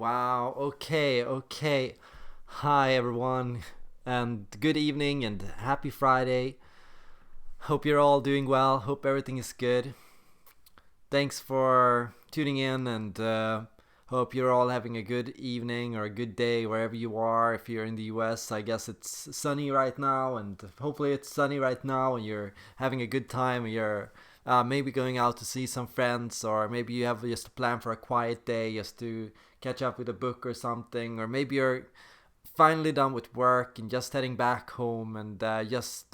Wow. Okay. Hi, everyone, and good evening and happy Friday. Hope you're all doing well. Hope everything is good. Thanks for tuning in, and hope you're all having a good evening or a good day wherever you are. If you're in the US, I guess it's sunny right now, and hopefully it's sunny right now, and you're having a good time. You're maybe going out to see some friends, or maybe you have just a plan for a quiet day just to catch up with a book or something, or maybe you're finally done with work and just heading back home and just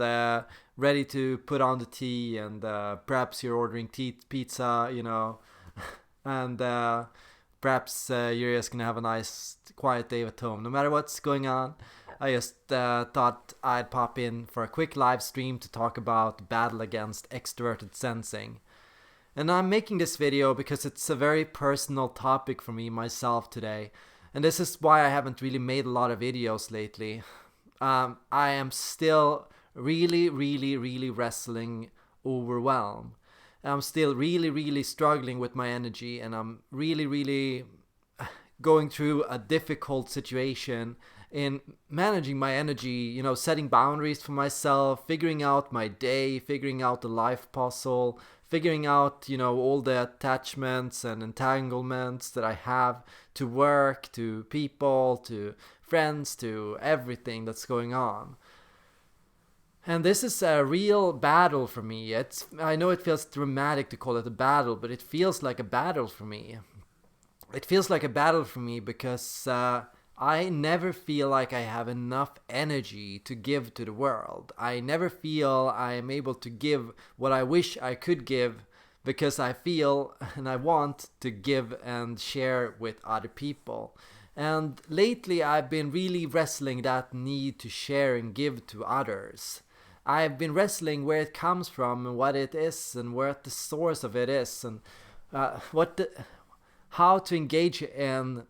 ready to put on the tea, and perhaps you're ordering pizza, and perhaps you're just gonna have a nice quiet day at home. No matter what's going on, I just thought I'd pop in for a quick live stream to talk about the battle against extroverted sensing. And I'm making this video because it's a very personal topic for me myself today. And this is why I haven't really made a lot of videos lately. I am still really wrestling overwhelm. I'm still really struggling with my energy, and I'm really going through a difficult situation in managing my energy, setting boundaries for myself, figuring out my day, figuring out the life puzzle, figuring out, all the attachments and entanglements that I have to work, to people, to friends, to everything that's going on. And this is a real battle for me. I know it feels dramatic to call it a battle, but it feels like a battle for me. It feels like a battle for me because I never feel like I have enough energy to give to the world. I never feel I am able to give what I wish I could give, because I feel and I want to give and share with other people. And lately I've been really wrestling that need to share and give to others. I've been wrestling where it comes from and what it is and where the source of it is, and how to engage in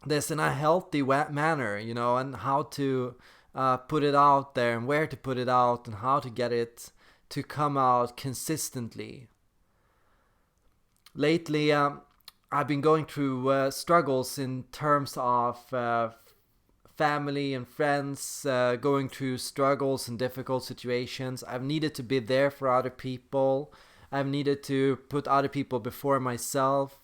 this in a healthy manner, and how to put it out there and where to put it out and how to get it to come out consistently. Lately, I've been going through struggles in terms of family and friends, going through struggles and difficult situations. I've needed to be there for other people. I've needed to put other people before myself.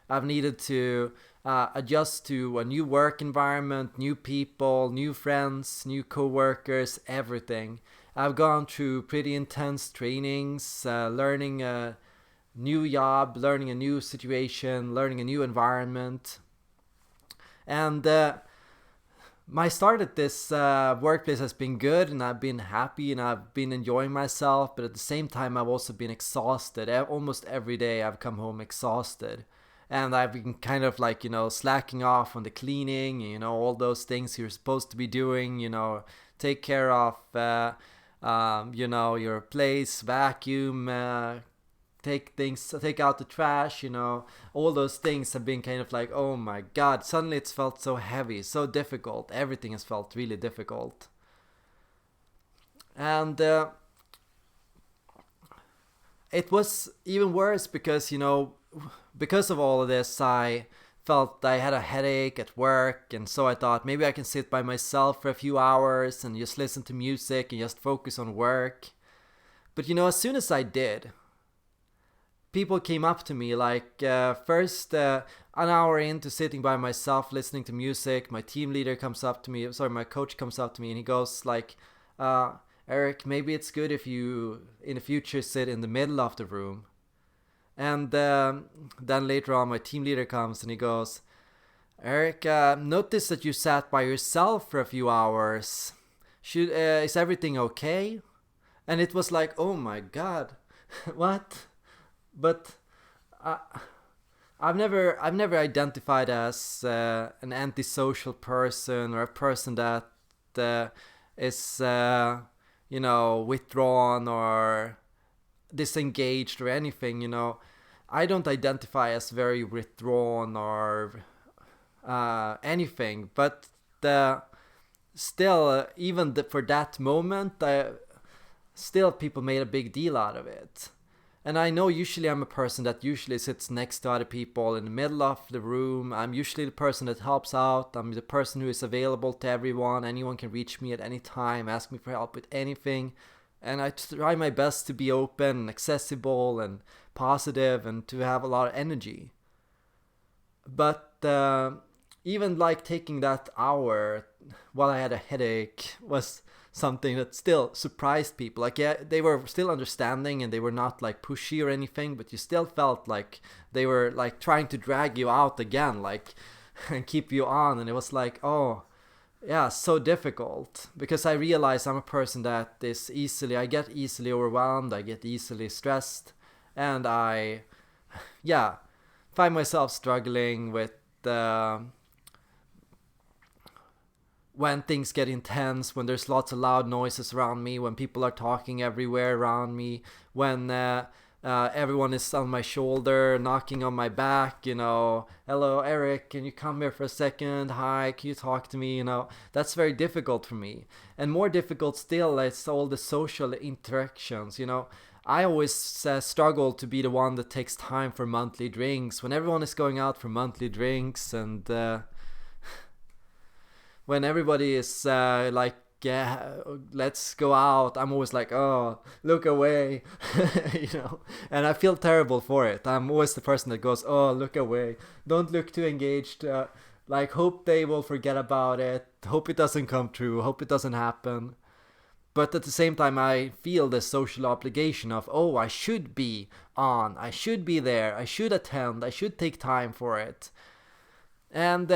I've needed to adjust to a new work environment, new people, new friends, new co-workers, everything. I've gone through pretty intense trainings, learning a new job, learning a new situation, learning a new environment. And my start at this workplace has been good, and I've been happy and I've been enjoying myself, but at the same time I've also been exhausted. Almost every day I've come home exhausted. And I've been kind of like, slacking off on the cleaning, all those things you're supposed to be doing, take care of, your place, vacuum, take out the trash, all those things have been kind of like, oh my God, suddenly it's felt so heavy, so difficult. Everything has felt really difficult. And it was even worse because, because of all of this, I felt I had a headache at work, and so I thought maybe I can sit by myself for a few hours and just listen to music and just focus on work. But as soon as I did, people came up to me, like first an hour into sitting by myself listening to music, my team leader comes up to me, my coach comes up to me, and he goes like, Erik, maybe it's good if you in the future sit in the middle of the room. And then later on, my team leader comes and he goes, Erik, notice that you sat by yourself for a few hours. Is everything okay? And it was like, oh my God, what? But I've never identified as an antisocial person, or a person that is withdrawn or disengaged or anything. I don't identify as very withdrawn or anything, but still, even for that moment, still people made a big deal out of it. And I know usually I'm a person that usually sits next to other people in the middle of the room. I'm usually the person that helps out. I'm the person who is available to everyone. Anyone can reach me at any time, ask me for help with anything. And I try my best to be open and accessible and positive and to have a lot of energy. But even like taking that hour while I had a headache was something that still surprised people. Like, yeah, they were still understanding and they were not like pushy or anything, but you still felt like they were like trying to drag you out again, like, and keep you on. And it was like, oh, yeah, so difficult, because I realize I'm a person that I get easily overwhelmed, I get easily stressed, and I, yeah, find myself struggling with uh, when things get intense, when there's lots of loud noises around me, when people are talking everywhere around me, when everyone is on my shoulder, knocking on my back, hello Erik, can you come here for a second? Hi, can you talk to me? That's very difficult for me. And more difficult still is all the social interactions. I always struggle to be the one that takes time for monthly drinks when everyone is going out for monthly drinks, and when everybody is like, yeah, let's go out, I'm always like, oh, look away. And I feel terrible for it. I'm always the person that goes, oh, look away, don't look too engaged, like, hope they will forget about it, hope it doesn't come true, hope it doesn't happen. But at the same time, I feel the social obligation of, oh, I should be on, I should be there, I should attend, I should take time for it. And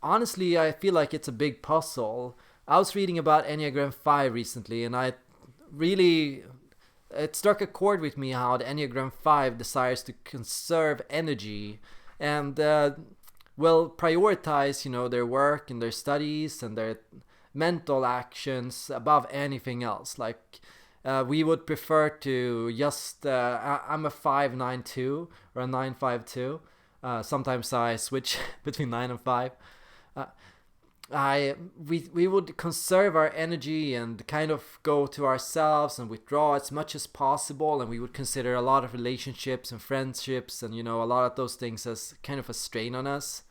honestly, I feel like it's a big puzzle. I was reading about Enneagram 5 recently, and it struck a chord with me how the Enneagram 5 desires to conserve energy and will prioritize, their work and their studies and their mental actions above anything else. Like, we would prefer to just, I'm a 592 or a 952. Sometimes I switch between 9 and 5. We would conserve our energy and kind of go to ourselves and withdraw as much as possible, and we would consider a lot of relationships and friendships and a lot of those things as kind of a strain on us.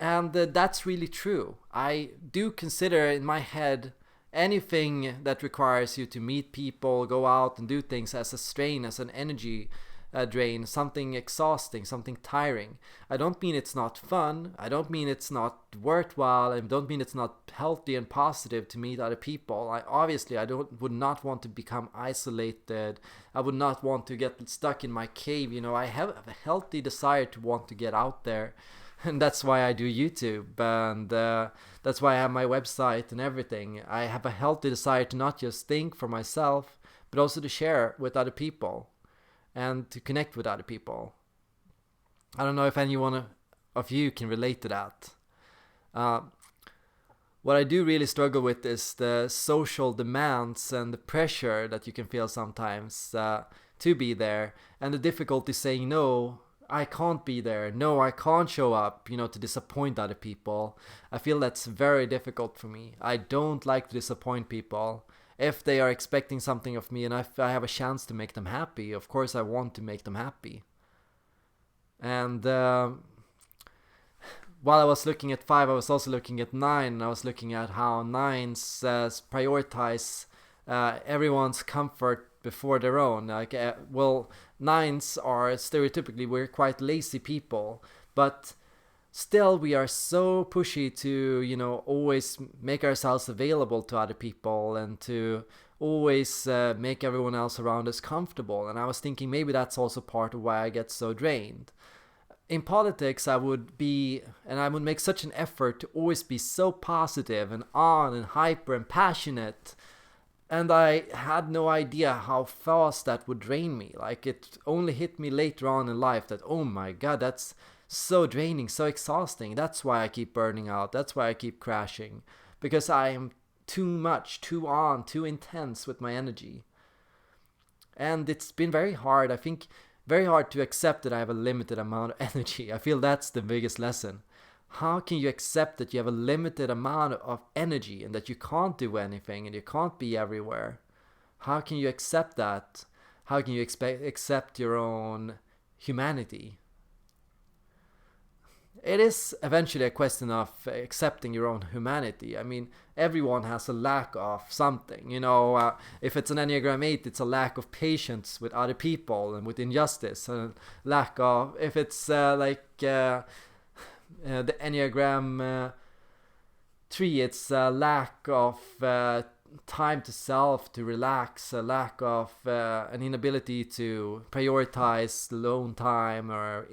And that's really true. I do consider in my head anything that requires you to meet people, go out and do things as a strain, as an energy drain, something exhausting, something tiring. I don't mean it's not fun, I don't mean it's not worthwhile, I don't mean it's not healthy and positive to meet other people. I would not want to become isolated, I would not want to get stuck in my cave. I have a healthy desire to want to get out there, and that's why I do YouTube, and that's why I have my website and everything. I have a healthy desire to not just think for myself, but also to share with other people and to connect with other people. I don't know if anyone of you can relate to that. What I do really struggle with is the social demands and the pressure that you can feel sometimes to be there, and the difficulty saying no, I can't be there, no, I can't show up, to disappoint other people. I feel that's very difficult for me. I don't like to disappoint people. If they are expecting something of me and if I have a chance to make them happy, of course I want to make them happy. And while I was looking at 5, I was also looking at 9, and I was looking at how 9s prioritize everyone's comfort before their own. Like, 9s are stereotypically, we're quite lazy people, but still we are so pushy to always make ourselves available to other people and to always make everyone else around us comfortable. And I was thinking maybe that's also part of why I get so drained. In politics, I would make such an effort to always be so positive and on and hyper and passionate, and I had no idea how fast that would drain me. Like, it only hit me later on in life that, oh my god, that's so draining, so exhausting. That's why I keep burning out. That's why I keep crashing. Because I am too much, too on, too intense with my energy. And it's been very hard, I think, very hard to accept that I have a limited amount of energy. I feel that's the biggest lesson. How can you accept that you have a limited amount of energy and that you can't do anything and you can't be everywhere? How can you accept that? how can you accept your own humanity? It is eventually a question of accepting your own humanity. I mean, everyone has a lack of something. If it's an Enneagram 8, it's a lack of patience with other people and with injustice. And lack of, if it's the Enneagram 3, it's a lack of time to self, to relax, a lack of an inability to prioritize alone time or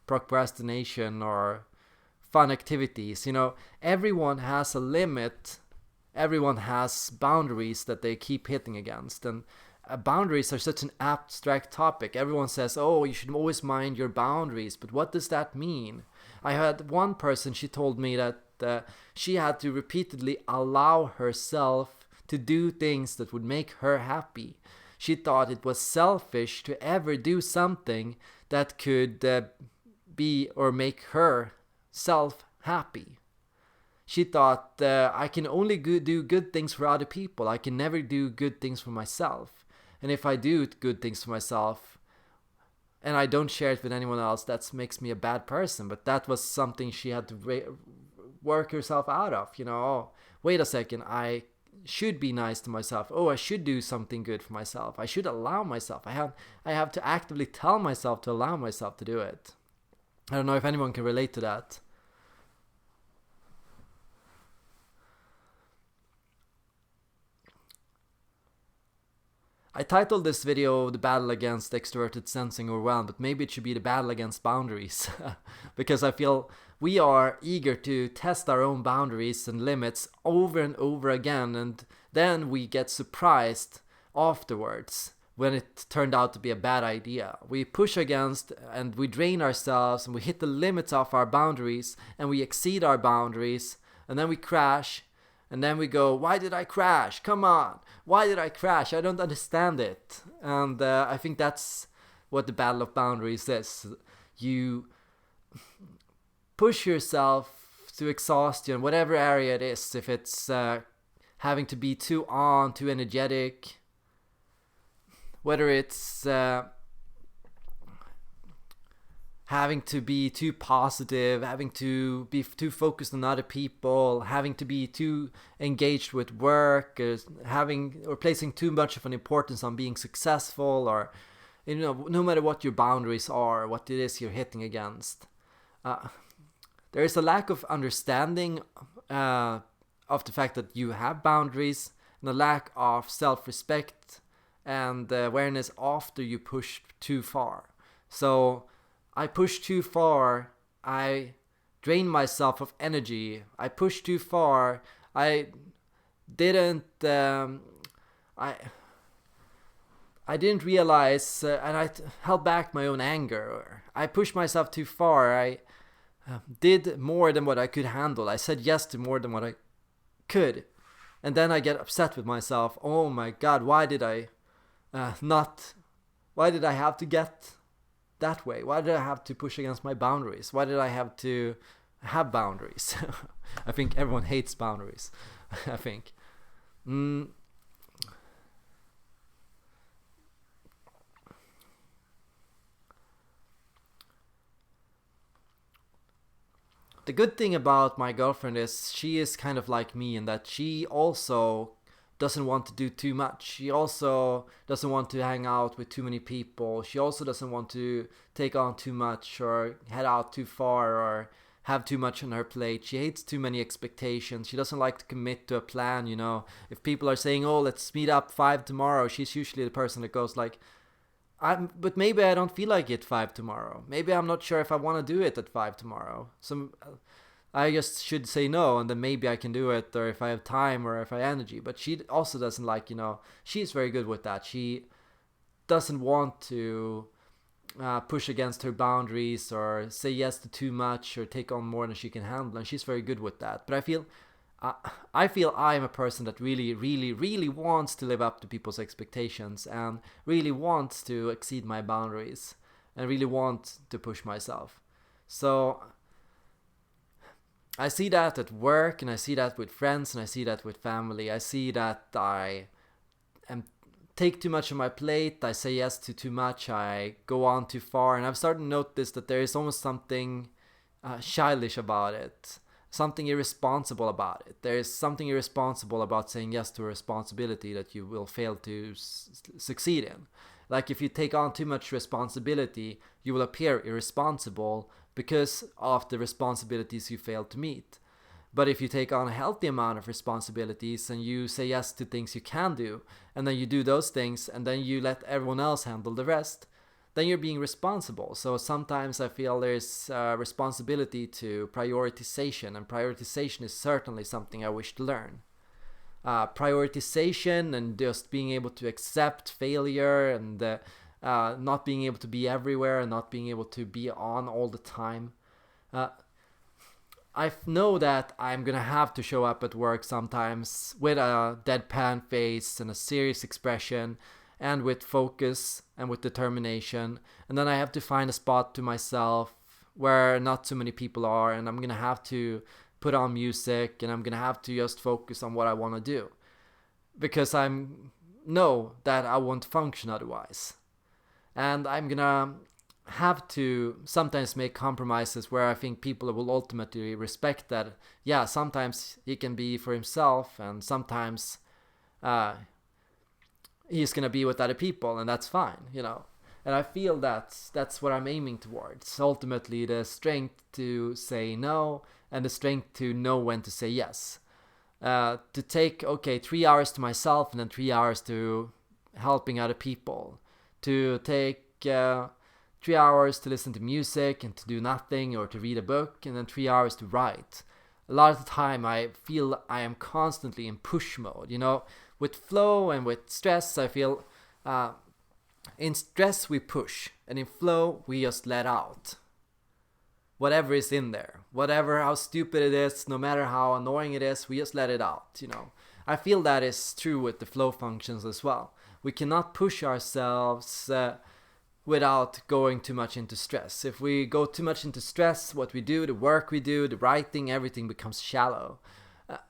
procrastination or fun activities. Everyone has a limit. Everyone has boundaries that they keep hitting against. And boundaries are such an abstract topic. Everyone says, oh, you should always mind your boundaries. But what does that mean? I had one person, she told me that she had to repeatedly allow herself to do things that would make her happy. She thought it was selfish to ever do something that could be or make her self happy. She thought, I can only do good things for other people. I can never do good things for myself. And if I do good things for myself and I don't share it with anyone else, that makes me a bad person. But that was something she had to work herself out of. Oh, wait a second, I should be nice to myself. Oh, I should do something good for myself. I should allow myself. I have to actively tell myself to allow myself to do it. I don't know if anyone can relate to that. I titled this video The Battle Against Extroverted Sensing Overwhelm, but maybe it should be The Battle Against Boundaries. Because I feel we are eager to test our own boundaries and limits over and over again, and then we get surprised afterwards when it turned out to be a bad idea. We push against and we drain ourselves and we hit the limits of our boundaries and we exceed our boundaries, and then we crash, and then we go, why did I crash? Come on, why did I crash? I don't understand it. And I think that's what the battle of boundaries is. You push yourself to exhaustion, whatever area it is. If it's having to be too energetic, whether it's having to be too positive, having to be too focused on other people, having to be too engaged with work, or placing too much of an importance on being successful, or no matter what your boundaries are, what it is you're hitting against, there is a lack of understanding of the fact that you have boundaries, and a lack of self-respect and awareness after you push too far. So I pushed too far, I drained myself of energy. I pushed too far, I didn't realize, and I held back my own anger. I pushed myself too far. I did more than what I could handle. I said yes to more than what I could, and then I get upset with myself. Oh my God, why did I have to get that way? Why did I have to push against my boundaries? Why did I have to have boundaries? I think everyone hates boundaries. I think. The good thing about my girlfriend is she is kind of like me in that she also doesn't want to do too much. She also doesn't want to hang out with too many people. She also doesn't want to take on too much or head out too far or have too much on her plate. She hates too many expectations. She doesn't like to commit to a plan, If people are saying, oh, let's meet up 5 tomorrow, she's usually the person that goes like, but maybe I don't feel like it 5 tomorrow. Maybe I'm not sure if I want to do it at 5 tomorrow. So I just should say no, and then maybe I can do it, or if I have time, or if I have energy. But she also doesn't like, she's very good with that. She doesn't want to push against her boundaries or say yes to too much or take on more than she can handle, and she's very good with that. But I feel I'm a person that really, really, really wants to live up to people's expectations and really wants to exceed my boundaries and really want to push myself. So I see that at work, and I see that with friends, and I see that with family. I see that I am take too much on my plate, I say yes to too much, I go on too far, and I've started to notice that there is almost something childish about it, something irresponsible about it. There is something irresponsible about saying yes to a responsibility that you will fail to succeed in. Like if you take on too much responsibility, you will appear irresponsible because of the responsibilities you failed to meet. But if you take on a healthy amount of responsibilities and you say yes to things you can do, and then you do those things, and then you let everyone else handle the rest, then you're being responsible. So sometimes I feel there's responsibility to prioritization, and prioritization is certainly something I wish to learn. Prioritization and just being able to accept failure and not being able to be everywhere and not being able to be on all the time. I know that I'm gonna have to show up at work sometimes with a deadpan face and a serious expression and with focus and with determination, and then I have to find a spot to myself where not too many people are, and I'm gonna have to put on music and I'm gonna have to just focus on what I want to do, because I know that I won't function otherwise. And I'm gonna have to sometimes make compromises where I think people will ultimately respect that. Yeah, sometimes he can be for himself, and sometimes he's gonna be with other people, and that's fine, you know. And I feel that's what I'm aiming towards. Ultimately, the strength to say no and the strength to know when to say yes. To take 3 hours to myself and then 3 hours to helping other people. To take 3 hours to listen to music and to do nothing, or to read a book, and then 3 hours to write. A lot of the time I feel I am constantly in push mode, you know. With flow and with stress, I feel in stress we push, and in flow we just let out whatever is in there, whatever, how stupid it is, no matter how annoying it is, we just let it out, you know. I feel that is true with the flow functions as well. We cannot push ourselves without going too much into stress. If we go too much into stress, what we do, the work we do, the writing, everything becomes shallow.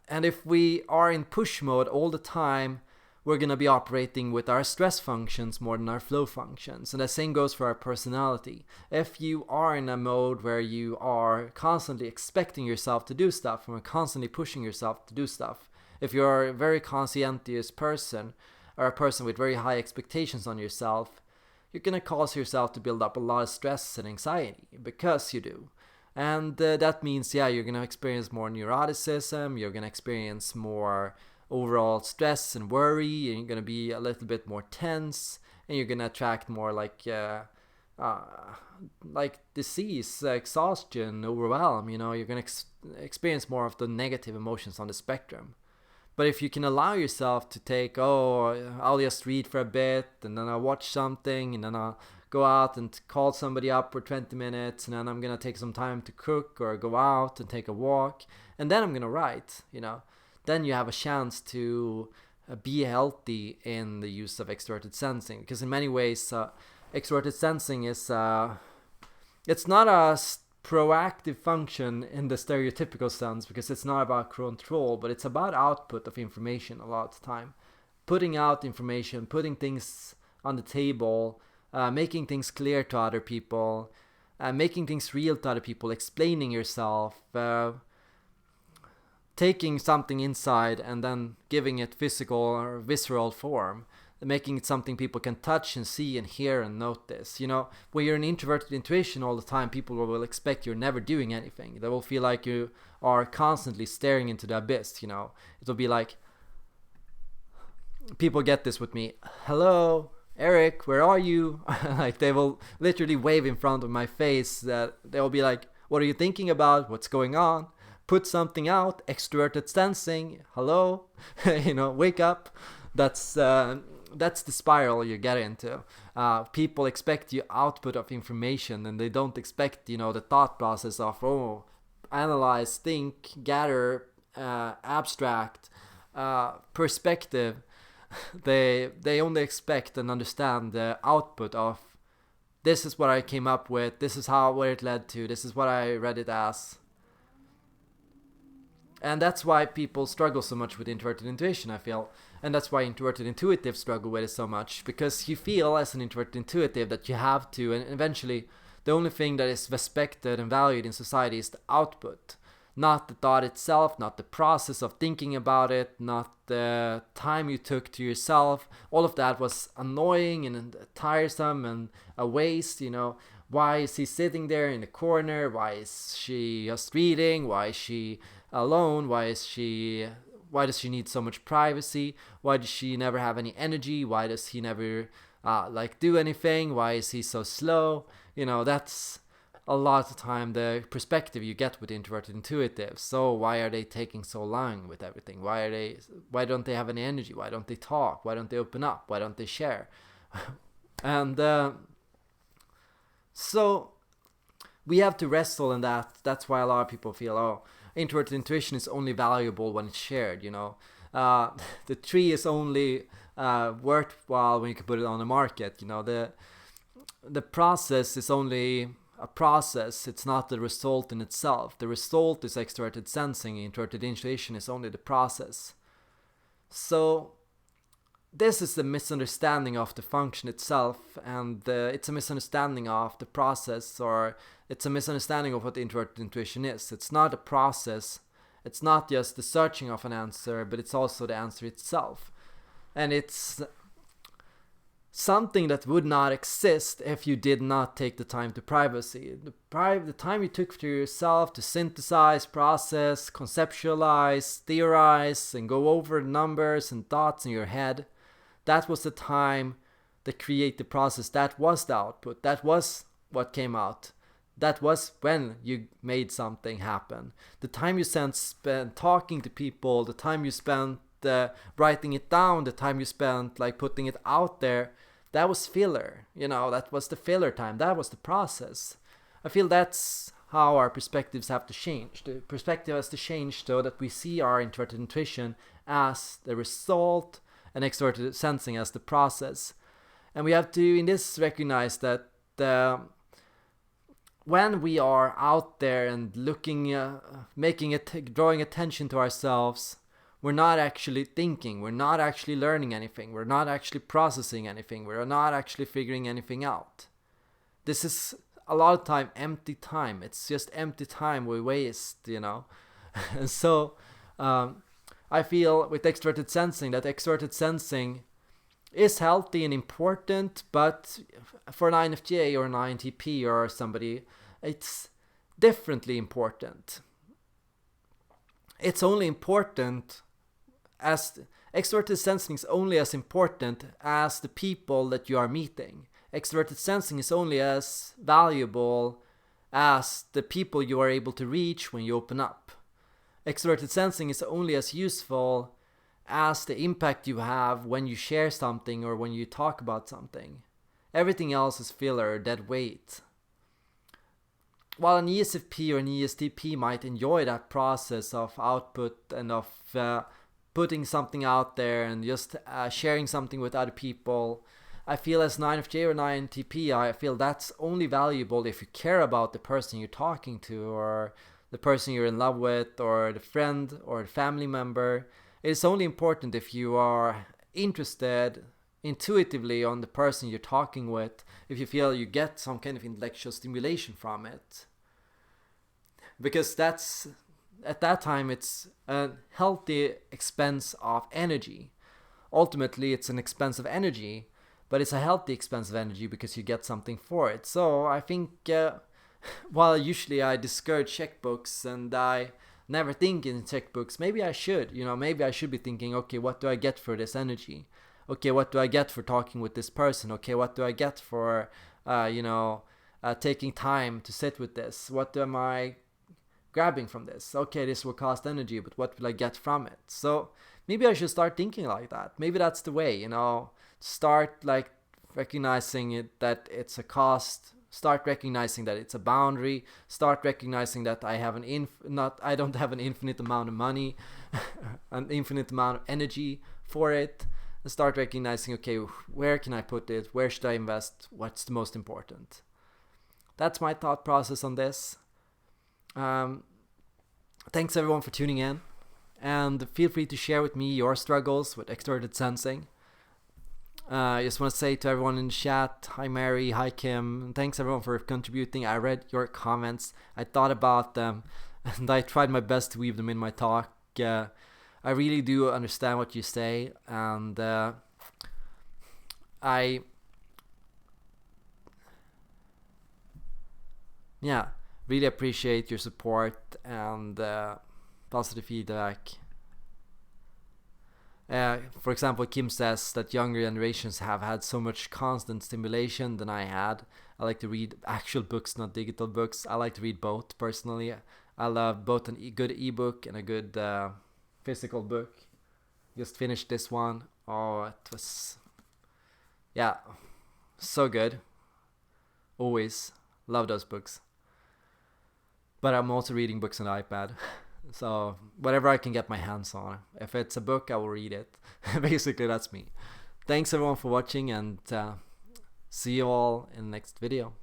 And if we are in push mode all the time, we're going to be operating with our stress functions more than our flow functions. And the same goes for our personality. If you are in a mode where you are constantly expecting yourself to do stuff and constantly pushing yourself to do stuff, if you're a very conscientious person or a person with very high expectations on yourself, you're going to cause yourself to build up a lot of stress and anxiety, because you do. And that means, you're going to experience more neuroticism, you're going to experience more overall stress and worry, and you're going to be a little bit more tense, and you're going to attract more like disease, exhaustion, overwhelm, you know. You're going to experience more of the negative emotions on the spectrum. But if you can allow yourself to take, I'll just read for a bit, and then I'll watch something, and then I'll go out and call somebody up for 20 minutes, and then I'm going to take some time to cook or go out and take a walk, and then I'm going to write, you know. Then you have a chance to be healthy in the use of extroverted sensing. Because in many ways, extroverted sensing is, it's not a proactive function in the stereotypical sense, because it's not about control, but it's about output of information a lot of the time. Putting out information, putting things on the table, making things clear to other people, making things real to other people, explaining yourself, taking something inside and then giving it physical or visceral form, making it something people can touch and see and hear and notice. You know, when you're an introverted intuition all the time, people will expect you're never doing anything. They will feel like you are constantly staring into the abyss, you know. It'll be like, people get this with me, hello, Erik, where are you? Like, they will literally wave in front of my face. That they will be like, what are you thinking about? What's going on? Put something out. Extroverted sensing. Hello, you know, wake up. That's the spiral you get into. People expect you output of information, and they don't expect, you know, the thought process of analyze, think, gather, abstract, perspective. They only expect and understand the output of, this is what I came up with, this is where it led to, this is what I read it as. And that's why people struggle so much with introverted intuition, I feel. And that's why introverted intuitives struggle with it so much, because you feel as an introverted intuitive that you have to, and eventually the only thing that is respected and valued in society is the output, not the thought itself, not the process of thinking about it, not the time you took to yourself. All of that was annoying and tiresome and a waste, you know. Why is he sitting there in the corner? Why is she just reading? Why is she alone? Why does she need so much privacy? Why does she never have any energy? Why does he never do anything? Why is he so slow? You know, that's a lot of the time the perspective you get with introverted intuitives. So why are they taking so long with everything? Why don't they have any energy? Why don't they talk? Why don't they open up? Why don't they share? And so we have to wrestle in that. That's why a lot of people feel, oh, introverted intuition is only valuable when it's shared, you know. The tree is only worthwhile when you can put it on the market, you know. The process is only a process. It's not the result in itself. The result is extroverted sensing. Introverted intuition is only the process. So this is the misunderstanding of the function itself, and it's a misunderstanding of the process, or it's a misunderstanding of what introverted intuition is. It's not a process. It's not just the searching of an answer, but it's also the answer itself. And it's something that would not exist if you did not take the time to privacy. The time you took to yourself to synthesize, process, conceptualize, theorize, and go over numbers and thoughts in your head, that was the time that create the process. That was the output. That was what came out. That was when you made something happen. The time you spent talking to people, the time you spent writing it down, the time you spent putting it out there, that was filler. You know, that was the filler time. That was the process. I feel that's how our perspectives have to change. The perspective has to change so that we see our introverted intuition as the result and extroverted sensing as the process. And we have to, in this, recognize that when we are out there and looking, drawing attention to ourselves, we're not actually thinking, we're not actually learning anything, we're not actually processing anything, we're not actually figuring anything out. This is a lot of time empty time. It's just empty time we waste, you know. And so I feel with extroverted sensing that extroverted sensing is healthy and important, but for an INFJ or an INTP or somebody, it's differently important. It's only important as extroverted sensing is only as important as the people that you are meeting. Extroverted sensing is only as valuable as the people you are able to reach when you open up. Extroverted sensing is only as useful as the impact you have when you share something or when you talk about something. Everything else is filler, dead weight. While an ESFP or an ESTP might enjoy that process of output and of putting something out there and just sharing something with other people, I feel as an INFJ or an INTP, I feel that's only valuable if you care about the person you're talking to, or the person you're in love with, or the friend or the family member. It's only important if you are interested intuitively on the person you're talking with, if you feel you get some kind of intellectual stimulation from it. Because that's, at that time, it's a healthy expense of energy. Ultimately, it's an expense of energy, but it's a healthy expense of energy because you get something for it. So I think, while usually I discourage checkbooks and I never think in checkbooks, maybe I should. Maybe I should be thinking, okay, what do I get for this energy? Okay, what do I get for talking with this person? Okay, what do I get for, taking time to sit with this? What am I grabbing from this? Okay, this will cost energy, but what will I get from it? So maybe I should start thinking like that. Maybe that's the way, start recognizing it, that it's a cost. Start recognizing that it's a boundary. Start recognizing that I don't have an infinite amount of money, an infinite amount of energy for it. And start recognizing, okay, where can I put it? Where should I invest? What's the most important? That's my thought process on this. thanks everyone for tuning in, and feel free to share with me your struggles with extroverted sensing. I just want to say to everyone in the chat, hi Mary, hi Kim, thanks everyone for contributing. I read your comments, I thought about them, and I tried my best to weave them in my talk. I really do understand what you say, and I really appreciate your support and positive feedback. For example, Kim says that younger generations have had so much constant stimulation than I had. I like to read actual books, not digital books. I like to read both personally. I love both a good ebook and a good physical book. Just finished this one. Oh, it was, so good. Always love those books. But I'm also reading books on the iPad. So whatever I can get my hands on. If it's a book, I will read it. Basically, that's me. Thanks everyone for watching, and see you all in the next video.